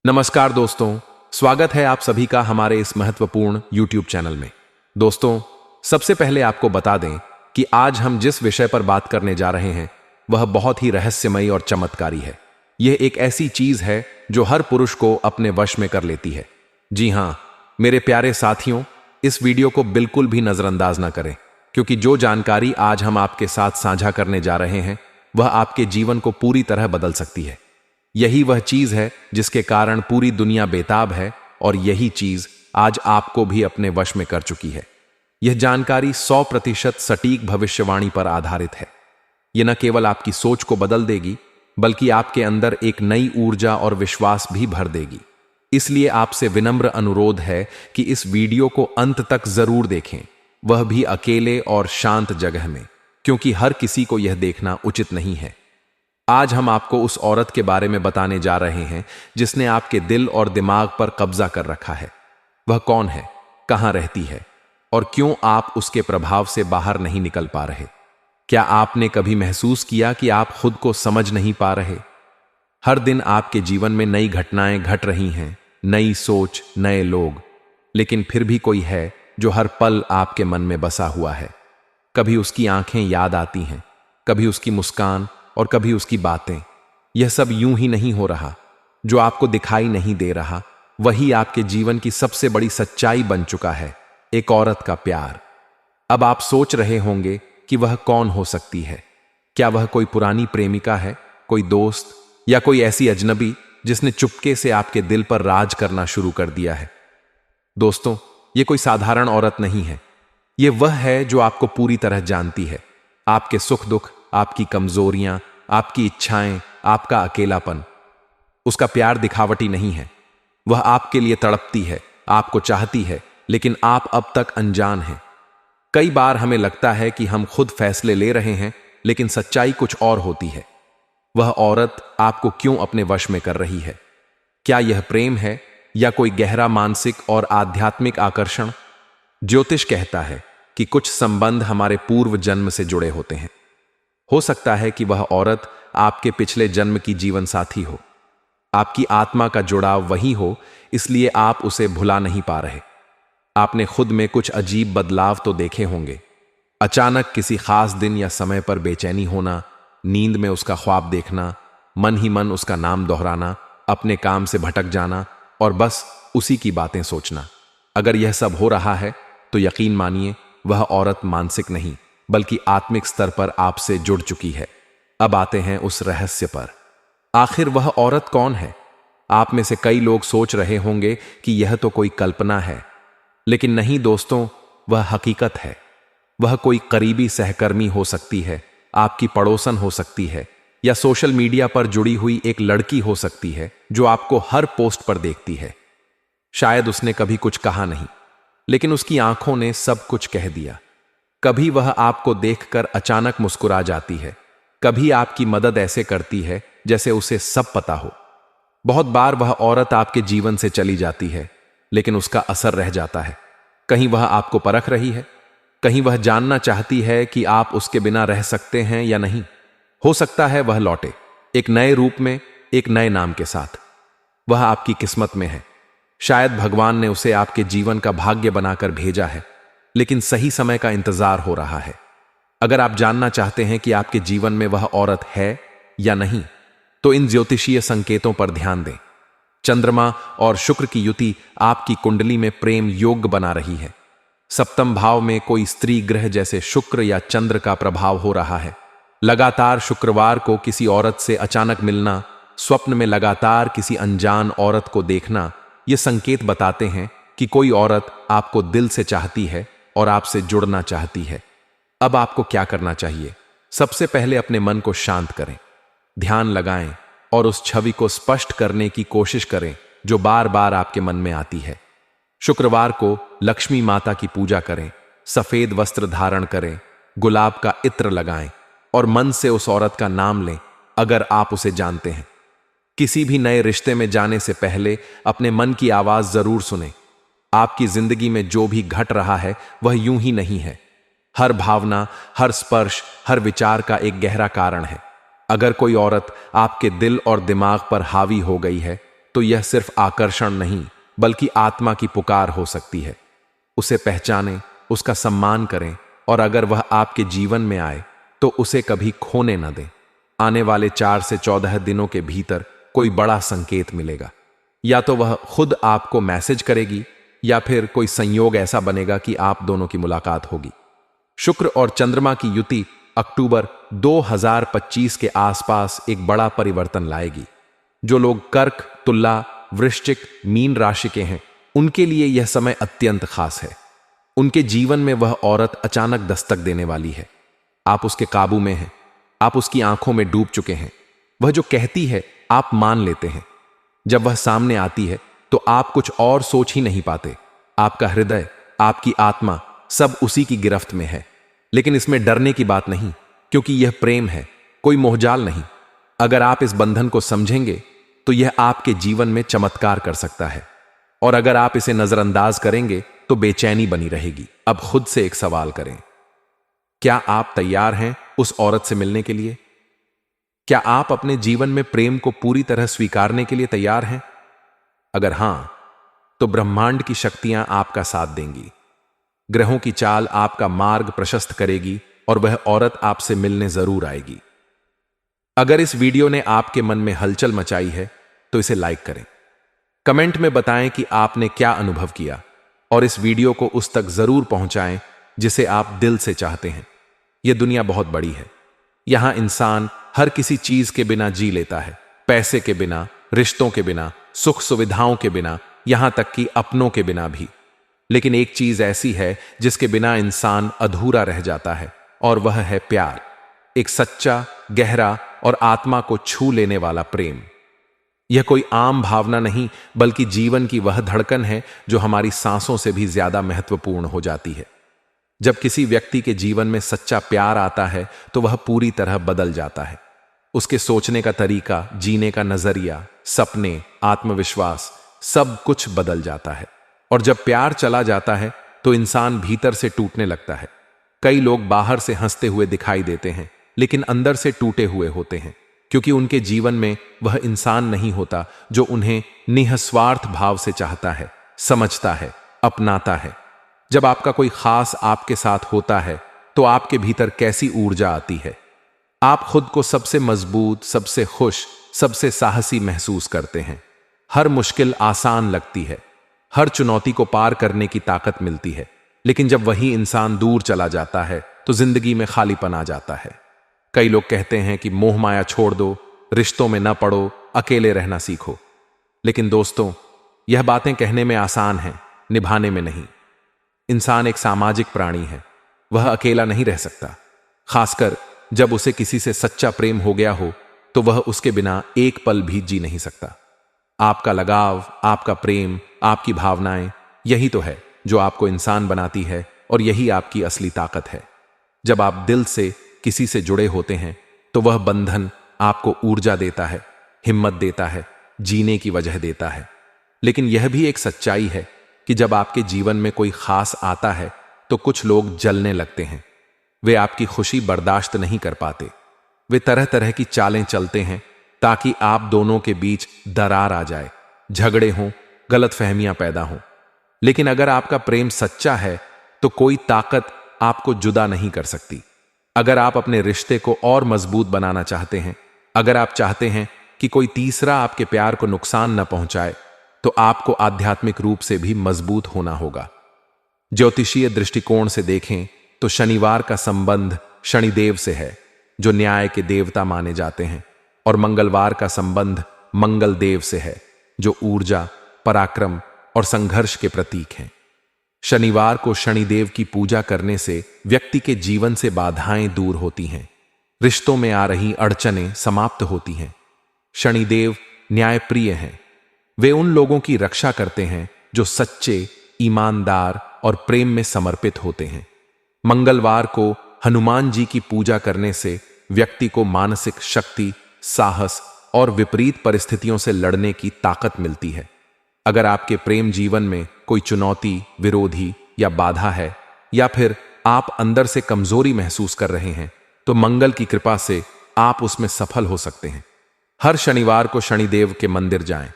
नमस्कार दोस्तों, स्वागत है आप सभी का हमारे इस महत्वपूर्ण YouTube चैनल में। दोस्तों, सबसे पहले आपको बता दें कि आज हम जिस विषय पर बात करने जा रहे हैं वह बहुत ही रहस्यमयी और चमत्कारी है। यह एक ऐसी चीज है जो हर पुरुष को अपने वश में कर लेती है। जी हाँ, मेरे प्यारे साथियों, इस वीडियो को बिल्कुल भी नजरअंदाज ना करें, क्योंकि जो जानकारी आज हम आपके साथ साझा करने जा रहे हैं वह आपके जीवन को पूरी तरह बदल सकती है। यही वह चीज है जिसके कारण पूरी दुनिया बेताब है और यही चीज आज आपको भी अपने वश में कर चुकी है। यह जानकारी 100% सटीक भविष्यवाणी पर आधारित है। यह न केवल आपकी सोच को बदल देगी बल्कि आपके अंदर एक नई ऊर्जा और विश्वास भी भर देगी। इसलिए आपसे विनम्र अनुरोध है कि इस वीडियो को अंत तक जरूर देखें, वह भी अकेले और शांत जगह में, क्योंकि हर किसी को यह देखना उचित नहीं है। आज हम आपको उस औरत के बारे में बताने जा रहे हैं जिसने आपके दिल और दिमाग पर कब्जा कर रखा है। वह कौन है, कहां रहती है और क्यों आप उसके प्रभाव से बाहर नहीं निकल पा रहे? क्या आपने कभी महसूस किया कि आप खुद को समझ नहीं पा रहे? हर दिन आपके जीवन में नई घटनाएं घट रही हैं, नई सोच, नए लोग, लेकिन फिर भी कोई है जो हर पल आपके मन में बसा हुआ है। कभी उसकी आंखें याद आती हैं, कभी उसकी मुस्कान और कभी उसकी बातें। यह सब यूं ही नहीं हो रहा। जो आपको दिखाई नहीं दे रहा वही आपके जीवन की सबसे बड़ी सच्चाई बन चुका है, एक औरत का प्यार। अब आप सोच रहे होंगे कि वह कौन हो सकती है। क्या वह कोई पुरानी प्रेमिका है, कोई दोस्त, या कोई ऐसी अजनबी जिसने चुपके से आपके दिल पर राज करना शुरू कर दिया है? दोस्तों, यह कोई साधारण औरत नहीं है। यह वह है जो आपको पूरी तरह जानती है, आपके सुख दुख, आपकी कमजोरियां, आपकी इच्छाएं, आपका अकेलापन। उसका प्यार दिखावटी नहीं है। वह आपके लिए तड़पती है, आपको चाहती है, लेकिन आप अब तक अनजान हैं। कई बार हमें लगता है कि हम खुद फैसले ले रहे हैं, लेकिन सच्चाई कुछ और होती है। वह औरत आपको क्यों अपने वश में कर रही है? क्या यह प्रेम है या कोई गहरा मानसिक और आध्यात्मिक आकर्षण? ज्योतिष कहता है कि कुछ संबंध हमारे पूर्व जन्म से जुड़े होते हैं। हो सकता है कि वह औरत आपके पिछले जन्म की जीवन साथी हो। आपकी आत्मा का जुड़ाव वही हो, इसलिए आप उसे भुला नहीं पा रहे। आपने खुद में कुछ अजीब बदलाव तो देखे होंगे। अचानक किसी खास दिन या समय पर बेचैनी होना, नींद में उसका ख्वाब देखना, मन ही मन उसका नाम दोहराना, अपने काम से भटक जाना और बस उसी की बातें सोचना। अगर यह सब हो रहा है तो यकीन मानिए वह औरत मानसिक नहीं बल्कि आत्मिक स्तर पर आपसे जुड़ चुकी है। अब आते हैं उस रहस्य पर। आखिर वह औरत कौन है? आप में से कई लोग सोच रहे होंगे कि यह तो कोई कल्पना है, लेकिन नहीं दोस्तों, वह हकीकत है। वह कोई करीबी सहकर्मी हो सकती है, आपकी पड़ोसन हो सकती है, या सोशल मीडिया पर जुड़ी हुई एक लड़की हो सकती है जो आपको हर पोस्ट पर देखती है। शायद उसने कभी कुछ कहा नहीं, लेकिन उसकी आंखों ने सब कुछ कह दिया। कभी वह आपको देखकर अचानक मुस्कुरा जाती है, कभी आपकी मदद ऐसे करती है जैसे उसे सब पता हो। बहुत बार वह औरत आपके जीवन से चली जाती है, लेकिन उसका असर रह जाता है। कहीं वह आपको परख रही है, कहीं वह जानना चाहती है कि आप उसके बिना रह सकते हैं या नहीं। हो सकता है वह लौटे, एक नए रूप में, एक नए नाम के साथ। वह आपकी किस्मत में है। शायद भगवान ने उसे आपके जीवन का भाग्य बनाकर भेजा है, लेकिन सही समय का इंतजार हो रहा है। अगर आप जानना चाहते हैं कि आपके जीवन में वह औरत है या नहीं, तो इन ज्योतिषीय संकेतों पर ध्यान दें। चंद्रमा और शुक्र की युति आपकी कुंडली में प्रेम योग बना रही है। सप्तम भाव में कोई स्त्री ग्रह जैसे शुक्र या चंद्र का प्रभाव हो रहा है। लगातार शुक्रवार को किसी औरत से अचानक मिलना, स्वप्न में लगातार किसी अनजान औरत को देखना, ये संकेत बताते हैं कि कोई औरत आपको दिल से चाहती है और आपसे जुड़ना चाहती है। अब आपको क्या करना चाहिए? सबसे पहले अपने मन को शांत करें, ध्यान लगाएं और उस छवि को स्पष्ट करने की कोशिश करें जो बार बार आपके मन में आती है। शुक्रवार को लक्ष्मी माता की पूजा करें, सफेद वस्त्र धारण करें, गुलाब का इत्र लगाएं और मन से उस औरत का नाम लें अगर आप उसे जानते हैं। किसी भी नए रिश्ते में जाने से पहले अपने मन की आवाज जरूर सुनें। आपकी जिंदगी में जो भी घट रहा है वह यूं ही नहीं है। हर भावना, हर स्पर्श, हर विचार का एक गहरा कारण है। अगर कोई औरत आपके दिल और दिमाग पर हावी हो गई है तो यह सिर्फ आकर्षण नहीं बल्कि आत्मा की पुकार हो सकती है। उसे पहचानें, उसका सम्मान करें और अगर वह आपके जीवन में आए तो उसे कभी खोने न दें। आने वाले 4 से 14 दिनों के भीतर कोई बड़ा संकेत मिलेगा। या तो वह खुद आपको मैसेज करेगी या फिर कोई संयोग ऐसा बनेगा कि आप दोनों की मुलाकात होगी। शुक्र और चंद्रमा की युति अक्टूबर 2025 के आसपास एक बड़ा परिवर्तन लाएगी। जो लोग कर्क, तुला, वृश्चिक, मीन राशि के हैं उनके लिए यह समय अत्यंत खास है। उनके जीवन में वह औरत अचानक दस्तक देने वाली है। आप उसके काबू में हैं, आप उसकी आंखों में डूब चुके हैं। वह जो कहती है आप मान लेते हैं। जब वह सामने आती है तो आप कुछ और सोच ही नहीं पाते। आपका हृदय, आपकी आत्मा सब उसी की गिरफ्त में है। लेकिन इसमें डरने की बात नहीं, क्योंकि यह प्रेम है, कोई मोहजाल नहीं। अगर आप इस बंधन को समझेंगे तो यह आपके जीवन में चमत्कार कर सकता है, और अगर आप इसे नजरअंदाज करेंगे तो बेचैनी बनी रहेगी। अब खुद से एक सवाल करें, क्या आप तैयार हैं उस औरत से मिलने के लिए? क्या आप अपने जीवन में प्रेम को पूरी तरह स्वीकारने के लिए तैयार हैं? अगर हां, तो ब्रह्मांड की शक्तियां आपका साथ देंगी। ग्रहों की चाल आपका मार्ग प्रशस्त करेगी और वह औरत आपसे मिलने जरूर आएगी। अगर इस वीडियो ने आपके मन में हलचल मचाई है तो इसे लाइक करें। कमेंट में बताएं कि आपने क्या अनुभव किया और इस वीडियो को उस तक जरूर पहुंचाएं जिसे आप दिल से चाहते हैं। यह दुनिया बहुत बड़ी है। यहां इंसान हर किसी चीज के बिना जी लेता है, पैसे के बिना, रिश्तों के बिना, सुख सुविधाओं के बिना, यहां तक कि अपनों के बिना भी। लेकिन एक चीज ऐसी है जिसके बिना इंसान अधूरा रह जाता है, और वह है प्यार। एक सच्चा, गहरा और आत्मा को छू लेने वाला प्रेम। यह कोई आम भावना नहीं बल्कि जीवन की वह धड़कन है जो हमारी सांसों से भी ज्यादा महत्वपूर्ण हो जाती है। जब किसी व्यक्ति के जीवन में सच्चा प्यार आता है तो वह पूरी तरह बदल जाता है। उसके सोचने का तरीका, जीने का नजरिया, सपने, आत्मविश्वास सब कुछ बदल जाता है। और जब प्यार चला जाता है तो इंसान भीतर से टूटने लगता है। कई लोग बाहर से हंसते हुए दिखाई देते हैं लेकिन अंदर से टूटे हुए होते हैं, क्योंकि उनके जीवन में वह इंसान नहीं होता जो उन्हें निःस्वार्थ भाव से चाहता है, समझता है, अपनाता है। जब आपका कोई खास आपके साथ होता है तो आपके भीतर कैसी ऊर्जा आती है। आप खुद को सबसे मजबूत, सबसे खुश, सबसे साहसी महसूस करते हैं। हर मुश्किल आसान लगती है, हर चुनौती को पार करने की ताकत मिलती है। लेकिन जब वही इंसान दूर चला जाता है तो जिंदगी में खालीपन आ जाता है। कई लोग कहते हैं कि मोह माया छोड़ दो, रिश्तों में न पड़ो, अकेले रहना सीखो। लेकिन दोस्तों, यह बातें कहने में आसान हैं, निभाने में नहीं। इंसान एक सामाजिक प्राणी है, वह अकेला नहीं रह सकता। खासकर जब उसे किसी से सच्चा प्रेम हो गया हो तो वह उसके बिना एक पल भी जी नहीं सकता। आपका लगाव, आपका प्रेम, आपकी भावनाएं, यही तो है जो आपको इंसान बनाती है, और यही आपकी असली ताकत है। जब आप दिल से किसी से जुड़े होते हैं तो वह बंधन आपको ऊर्जा देता है, हिम्मत देता है, जीने की वजह देता है। लेकिन यह भी एक सच्चाई है कि जब आपके जीवन में कोई खास आता है तो कुछ लोग जलने लगते हैं। वे आपकी खुशी बर्दाश्त नहीं कर पाते। वे तरह तरह की चालें चलते हैं ताकि आप दोनों के बीच दरार आ जाए, झगड़े हों, गलतफहमियां पैदा हों। लेकिन अगर आपका प्रेम सच्चा है तो कोई ताकत आपको जुदा नहीं कर सकती। अगर आप अपने रिश्ते को और मजबूत बनाना चाहते हैं, अगर आप चाहते हैं कि कोई तीसरा आपके प्यार को नुकसान न पहुंचाए, तो आपको आध्यात्मिक रूप से भी मजबूत होना होगा। ज्योतिषीय दृष्टिकोण से देखें तो शनिवार का संबंध शनिदेव से है, जो न्याय के देवता माने जाते हैं, और मंगलवार का संबंध मंगल देव से है, जो ऊर्जा, पराक्रम और संघर्ष के प्रतीक हैं। शनिवार को शनिदेव की पूजा करने से व्यक्ति के जीवन से बाधाएं दूर होती हैं, रिश्तों में आ रही अड़चनें समाप्त होती हैं। शनिदेव न्यायप्रिय हैं। वे उन लोगों की रक्षा करते हैं जो सच्चे, ईमानदार और प्रेम में समर्पित होते हैं। मंगलवार को हनुमान जी की पूजा करने से व्यक्ति को मानसिक शक्ति, साहस और विपरीत परिस्थितियों से लड़ने की ताकत मिलती है। अगर आपके प्रेम जीवन में कोई चुनौती, विरोधी या बाधा है, या फिर आप अंदर से कमजोरी महसूस कर रहे हैं, तो मंगल की कृपा से आप उसमें सफल हो सकते हैं। हर शनिवार को शनिदेव के मंदिर जाएं,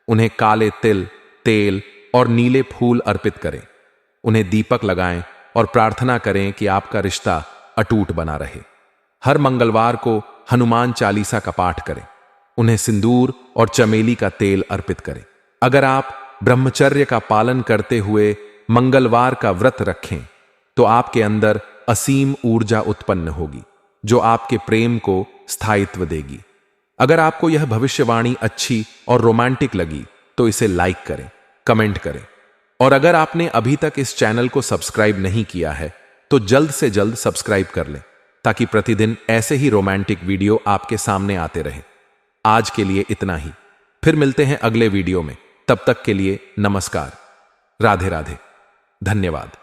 उन्हें काले तिल, तेल और नीले फूल अर्पित करें। उन्हें दीपक लगाएं और प्रार्थना करें कि आपका रिश्ता अटूट बना रहे। हर मंगलवार को हनुमान चालीसा का पाठ करें। उन्हें सिंदूर और चमेली का तेल अर्पित करें। अगर आप ब्रह्मचर्य का पालन करते हुए मंगलवार का व्रत रखें तो आपके अंदर असीम ऊर्जा उत्पन्न होगी जो आपके प्रेम को स्थायित्व देगी। अगर आपको यह भविष्यवाणी अच्छी और रोमांटिक लगी तो इसे लाइक करें, कमेंट करें, और अगर आपने अभी तक इस चैनल को सब्सक्राइब नहीं किया है तो जल्द से जल्द सब्सक्राइब कर लें ताकि प्रतिदिन ऐसे ही रोमांटिक वीडियो आपके सामने आते रहें। आज के लिए इतना ही, फिर मिलते हैं अगले वीडियो में। तब तक के लिए नमस्कार, राधे राधे, धन्यवाद।